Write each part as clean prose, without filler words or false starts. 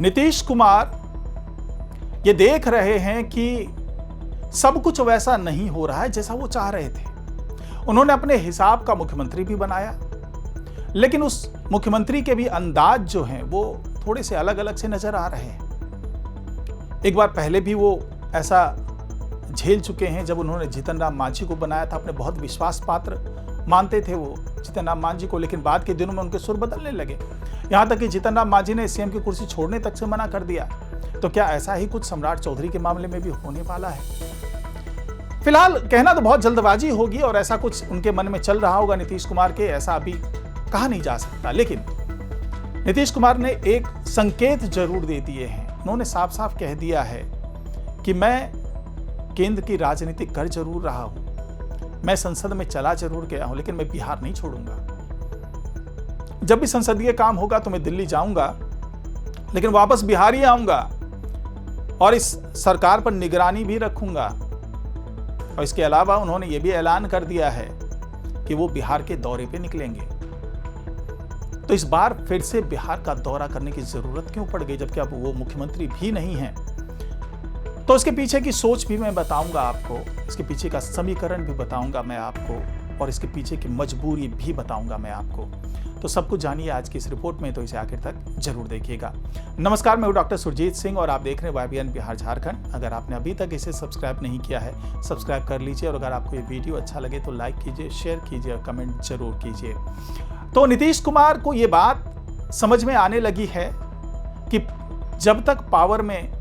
नीतीश कुमार ये देख रहे हैं कि सब कुछ वैसा नहीं हो रहा है जैसा वो चाह रहे थे। उन्होंने अपने हिसाब का मुख्यमंत्री भी बनाया, लेकिन उस मुख्यमंत्री के भी अंदाज जो हैं वो थोड़े से अलग अलग से नजर आ रहे हैं। एक बार पहले भी वो ऐसा झेल चुके हैं जब उन्होंने जीतन राम मांझी को बनाया था। अपने बहुत विश्वास पात्र मानते थे वो जीतन राम मांझी को, लेकिन बाद के दिनों में उनके सुर बदलने लगे। यहां तक कि जीतन राम मांझी ने सीएम की कुर्सी छोड़ने तक से मना कर दिया। तो क्या ऐसा ही कुछ सम्राट चौधरी के मामले में भी होने वाला है? फिलहाल कहना तो बहुत जल्दबाजी होगी और ऐसा कुछ उनके मन में चल रहा होगा नीतीश कुमार के, ऐसा अभी कहा नहीं जा सकता। लेकिन नीतीश कुमार ने एक संकेत जरूर दे दिए हैं। उन्होंने साफ साफ कह दिया है कि मैं केंद्र की राजनीति कर जरूर रहा हूं, मैं संसद में चला जरूर गया हूं, लेकिन मैं बिहार नहीं छोड़ूंगा। जब भी संसदीय काम होगा तो मैं दिल्ली जाऊंगा, लेकिन वापस बिहार ही आऊंगा और इस सरकार पर निगरानी भी रखूंगा। और इसके अलावा उन्होंने ये भी ऐलान कर दिया है कि वो बिहार के दौरे पे निकलेंगे। तो इस बार फिर से बिहार का दौरा करने की जरूरत क्यों पड़ गई, जबकि अब वो मुख्यमंत्री भी नहीं हैं? तो इसके पीछे की सोच भी मैं बताऊंगा आपको, इसके पीछे का समीकरण भी बताऊंगा मैं आपको, और इसके पीछे की मजबूरी भी बताऊंगा मैं आपको। तो सब कुछ जानिए आज की इस रिपोर्ट में, तो इसे आखिर तक जरूर देखिएगा। नमस्कार, मैं हूं डॉक्टर सुरजीत सिंह और आप देख रहे हैं YBN बिहार झारखंड। अगर आपने अभी तक इसे सब्सक्राइब नहीं किया है, सब्सक्राइब कर लीजिए, और अगर आपको ये वीडियो अच्छा लगे तो लाइक कीजिए, शेयर कीजिए और कमेंट जरूर कीजिए। तो नीतीश कुमार को ये बात समझ में आने लगी है कि जब तक पावर में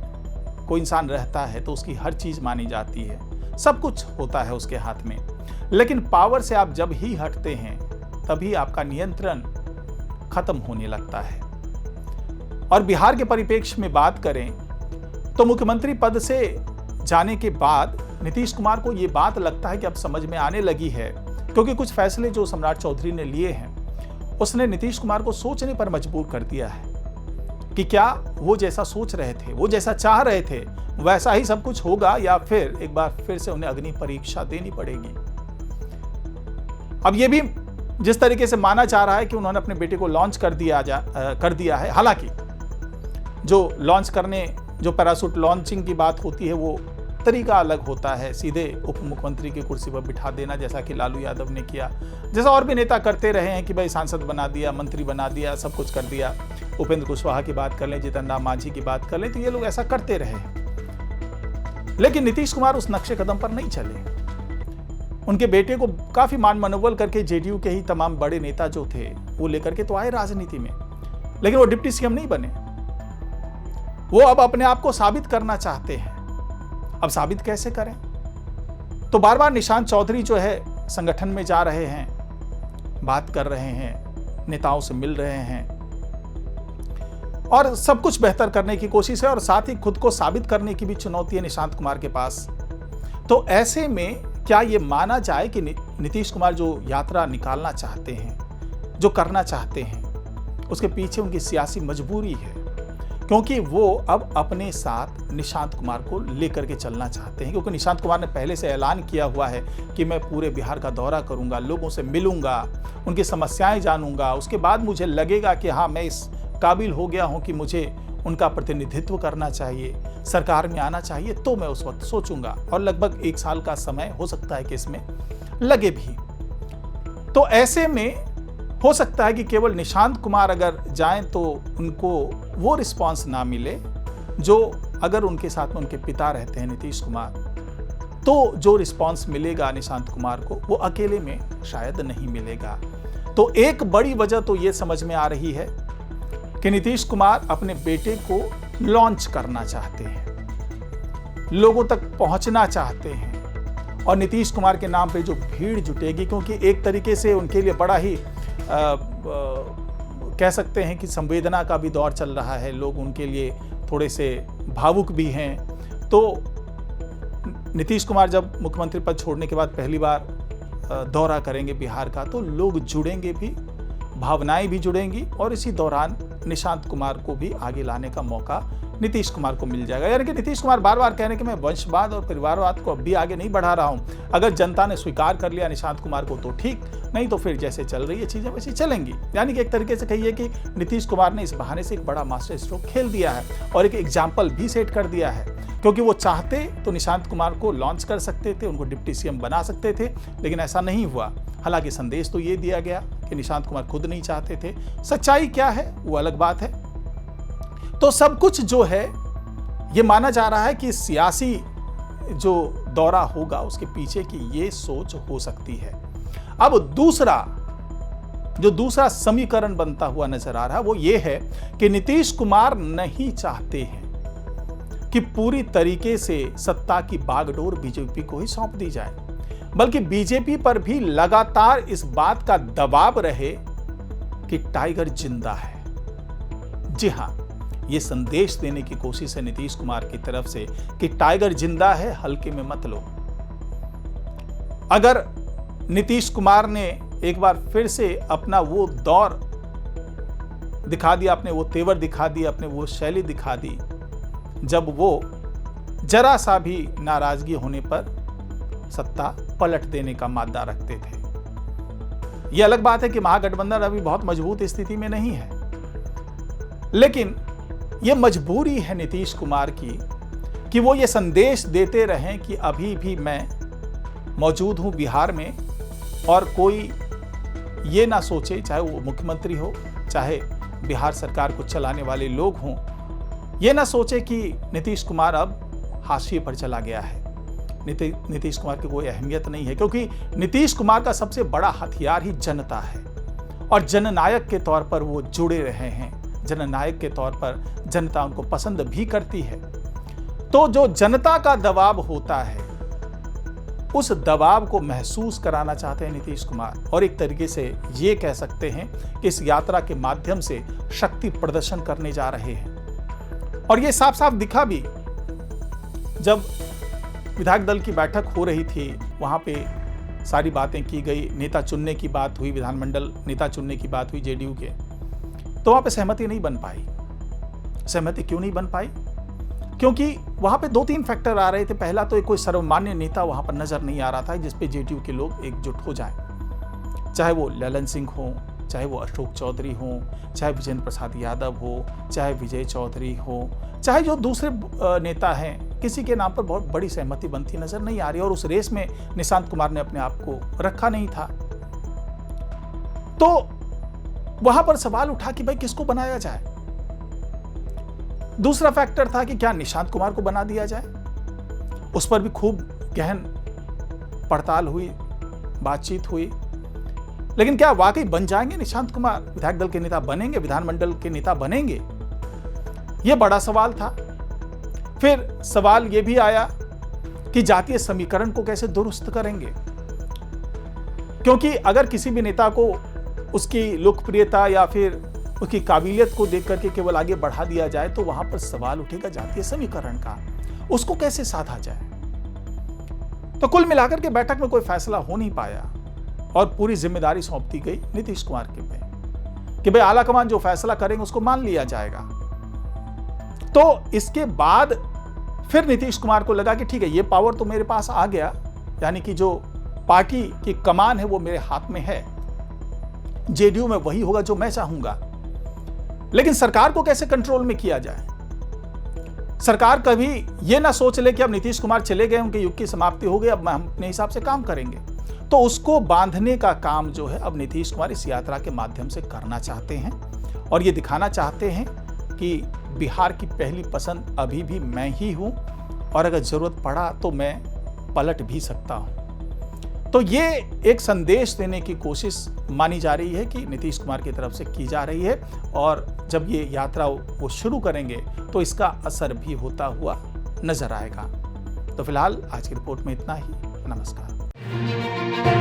कोई इंसान रहता है तो उसकी हर चीज मानी जाती है, सब कुछ होता है उसके हाथ में। लेकिन पावर से आप जब ही हटते हैं तभी आपका नियंत्रण खत्म होने लगता है। और बिहार के परिप्रेक्ष्य में बात करें तो मुख्यमंत्री पद से जाने के बाद नीतीश कुमार को यह बात लगता है कि अब समझ में आने लगी है, क्योंकि कुछ फैसले जो सम्राट चौधरी ने लिए हैं उसने नीतीश कुमार को सोचने पर मजबूर कर दिया है कि क्या वो जैसा सोच रहे थे, वो जैसा चाह रहे थे, वैसा ही सब कुछ होगा, या फिर एक बार फिर से उन्हें अग्नि परीक्षा देनी पड़ेगी। अब ये भी जिस तरीके से माना जा रहा है कि उन्होंने अपने बेटे को लॉन्च कर दिया है। हालांकि जो पैराशूट लॉन्चिंग की बात होती है वो तरीका अलग होता है, सीधे उप मुख्यमंत्री की कुर्सी पर बिठा देना, जैसा कि लालू यादव ने किया, जैसा और भी नेता करते रहे हैं कि भाई सांसद बना दिया, मंत्री बना दिया, सब कुछ कर दिया। उपेंद्र कुशवाहा की बात कर लें, जीतन राम मांझी की बात कर लें, तो ये लोग ऐसा करते रहे हैं। लेकिन नीतीश कुमार उस नक्शे कदम पर नहीं चले। उनके बेटे को काफी मान मनोबल करके जेडीयू के ही तमाम बड़े नेता जो थे वो लेकर के तो आए राजनीति में, लेकिन वो डिप्टी सीएम नहीं बने। वो अब अपने आप को साबित करना चाहते हैं। अब साबित कैसे करें? तो बार बार निशांत चौधरी जो है संगठन में जा रहे हैं, बात कर रहे हैं, नेताओं से मिल रहे हैं और सब कुछ बेहतर करने की कोशिश है, और साथ ही खुद को साबित करने की भी चुनौती है निशांत कुमार के पास। तो ऐसे में क्या ये माना जाए कि नीतीश कुमार जो यात्रा निकालना चाहते हैं, जो करना चाहते हैं, उसके पीछे उनकी सियासी मजबूरी है, क्योंकि वो अब अपने साथ निशांत कुमार को लेकर के चलना चाहते हैं। क्योंकि निशांत कुमार ने पहले से ऐलान किया हुआ है कि मैं पूरे बिहार का दौरा करूंगा, लोगों से मिलूंगा, उनकी समस्याएं जानूंगा, उसके बाद मुझे लगेगा कि हाँ, मैं इस काबिल हो गया हूं कि मुझे उनका प्रतिनिधित्व करना चाहिए, सरकार में आना चाहिए, तो मैं उस वक्त सोचूंगा। और लगभग 1 साल का समय हो सकता है कि इसमें लगे भी। तो ऐसे में हो सकता है कि केवल निशांत कुमार अगर जाएं तो उनको वो रिस्पांस ना मिले जो अगर उनके साथ में उनके पिता रहते हैं नीतीश कुमार, तो जो रिस्पांस मिलेगा निशांत कुमार को वो अकेले में शायद नहीं मिलेगा। तो एक बड़ी वजह तो ये समझ में आ रही है कि नीतीश कुमार अपने बेटे को लॉन्च करना चाहते हैं, लोगों तक पहुंचना चाहते हैं, और नीतीश कुमार के नाम पे जो भीड़ जुटेगी, क्योंकि एक तरीके से उनके लिए बड़ा ही कह सकते हैं कि संवेदना का भी दौर चल रहा है, लोग उनके लिए थोड़े से भावुक भी हैं। तो नीतीश कुमार जब मुख्यमंत्री पद छोड़ने के बाद पहली बार दौरा करेंगे बिहार का, तो लोग जुड़ेंगे भी, भावनाएं भी जुड़ेंगी, और इसी दौरान निशांत कुमार को भी आगे लाने का मौका नीतीश कुमार को मिल जाएगा। यानी कि नीतीश कुमार बार बार कह रहे हैं कि मैं वंशवाद और परिवारवाद को अब भी आगे नहीं बढ़ा रहा हूं। अगर जनता ने स्वीकार कर लिया निशांत कुमार को तो ठीक, नहीं तो फिर जैसे चल रही है चीजें वैसी चलेंगी। यानी कि एक तरीके से कहिए कि नीतीश कुमार ने इस बहाने से एक बड़ा मास्टर स्ट्रोक खेल दिया है और एक एग्जाम्पल भी सेट कर दिया है, क्योंकि वो चाहते तो निशांत कुमार को लॉन्च कर सकते थे, उनको डिप्टी सीएम बना सकते थे, लेकिन ऐसा नहीं हुआ। हालांकि संदेश तो ये दिया गया कि निशांत कुमार खुद नहीं चाहते थे। सच्चाई क्या है वो अलग बात है। तो सब कुछ जो है ये माना जा रहा है कि सियासी जो दौरा होगा उसके पीछे की ये सोच हो सकती है। अब दूसरा समीकरण बनता हुआ नजर आ रहा है वो ये है कि नीतीश कुमार नहीं चाहते हैं कि पूरी तरीके से सत्ता की बागडोर बीजेपी को ही सौंप दी जाए, बल्कि बीजेपी पर भी लगातार इस बात का दबाव रहे कि टाइगर जिंदा है। जी हां, यह संदेश देने की कोशिश है नीतीश कुमार की तरफ से कि टाइगर जिंदा है, हल्के में मत लो। अगर नीतीश कुमार ने एक बार फिर से अपना वो दौर दिखा दिया, अपने वो तेवर दिखा दिए, अपने वो शैली दिखा दी, जब वो जरा सा भी नाराजगी होने पर सत्ता पलट देने का मादा रखते थे। यह अलग बात है कि महागठबंधन अभी बहुत मजबूत स्थिति में नहीं है, लेकिन यह मजबूरी है नीतीश कुमार की कि वो ये संदेश देते रहें कि अभी भी मैं मौजूद हूं बिहार में, और कोई ये ना सोचे, चाहे वो मुख्यमंत्री हो, चाहे बिहार सरकार को चलाने वाले लोग हों, ये ना सोचे कि नीतीश कुमार अब हाशिए पर चला गया है। नीतीश कुमार की कोई अहमियत नहीं है, क्योंकि नीतीश कुमार का सबसे बड़ा हथियार ही जनता है और जननायक के तौर पर वो जुड़े रहे हैं। जननायक के तौर पर जनता उनको पसंद भी करती है। तो जो जनता का दबाव होता है उस दबाव को महसूस कराना चाहते हैं नीतीश कुमार, और एक तरीके से ये कह सकते हैं कि इस यात्रा के माध्यम से शक्ति प्रदर्शन करने जा रहे हैं। और ये साफ साफ दिखा भी जब विधायक दल की बैठक हो रही थी, वहां पे सारी बातें की गई, नेता चुनने की बात हुई, विधानमंडल नेता चुनने की बात हुई जेडीयू के, तो वहां पे सहमति नहीं बन पाई। सहमति क्यों नहीं बन पाई? क्योंकि वहां पे 2-3 फैक्टर आ रहे थे। पहला तो एक कोई सर्वमान्य नेता वहां पर नजर नहीं आ रहा था जिसपे जेडीयू के लोग एकजुट हो जाएं, चाहे वो ललन सिंह हो, चाहे वो अशोक चौधरी हो, चाहे विजेंद्र प्रसाद यादव हो, चाहे विजय चौधरी हो, चाहे जो दूसरे नेता हैं, किसी के नाम पर बहुत बड़ी सहमति बनती नजर नहीं आ रही, और उस रेस में निशांत कुमार ने अपने आप को रखा नहीं था। तो वहां पर सवाल उठा कि भाई किसको बनाया जाए। दूसरा फैक्टर था कि क्या निशांत कुमार को बना दिया जाए। उस पर भी खूब गहन पड़ताल हुई, बातचीत हुई, लेकिन क्या वाकई बन जाएंगे निशांत कुमार? विधायक दल के नेता बनेंगे, विधानमंडल के नेता बनेंगे? यह बड़ा सवाल था। फिर सवाल यह भी आया कि जातीय समीकरण को कैसे दुरुस्त करेंगे, क्योंकि अगर किसी भी नेता को उसकी लोकप्रियता या फिर उसकी काबिलियत को देख करके केवल आगे बढ़ा दिया जाए तो वहां पर सवाल उठेगा जातीय समीकरण का, उसको कैसे साधा जाए। तो कुल मिलाकर के बैठक में कोई फैसला हो नहीं पाया और पूरी जिम्मेदारी सौंप दी गई नीतीश कुमार के पे कि भाई आलाकमान जो फैसला करेंगे उसको मान लिया जाएगा। तो इसके बाद फिर नीतीश कुमार को लगा कि ठीक है, ये पावर तो मेरे पास आ गया, यानी कि जो पार्टी की कमान है वो मेरे हाथ में है, जेडीयू में वही होगा जो मैं चाहूंगा। लेकिन सरकार को कैसे कंट्रोल में किया जाए? सरकार कभी यह ना सोच ले कि अब नीतीश कुमार चले गए, उनके युग की समाप्ति हो गई, अब हम अपने हिसाब से काम करेंगे। तो उसको बांधने का काम जो है अब नीतीश कुमार इस यात्रा के माध्यम से करना चाहते हैं और ये दिखाना चाहते हैं कि बिहार की पहली पसंद अभी भी मैं ही हूं और अगर जरूरत पड़ा तो मैं पलट भी सकता हूं। तो ये एक संदेश देने की कोशिश मानी जा रही है कि नीतीश कुमार की तरफ से की जा रही है, और जब ये यात्रा वो शुरू करेंगे तो इसका असर भी होता हुआ नजर आएगा। तो फिलहाल आज की रिपोर्ट में इतना ही। नमस्कार।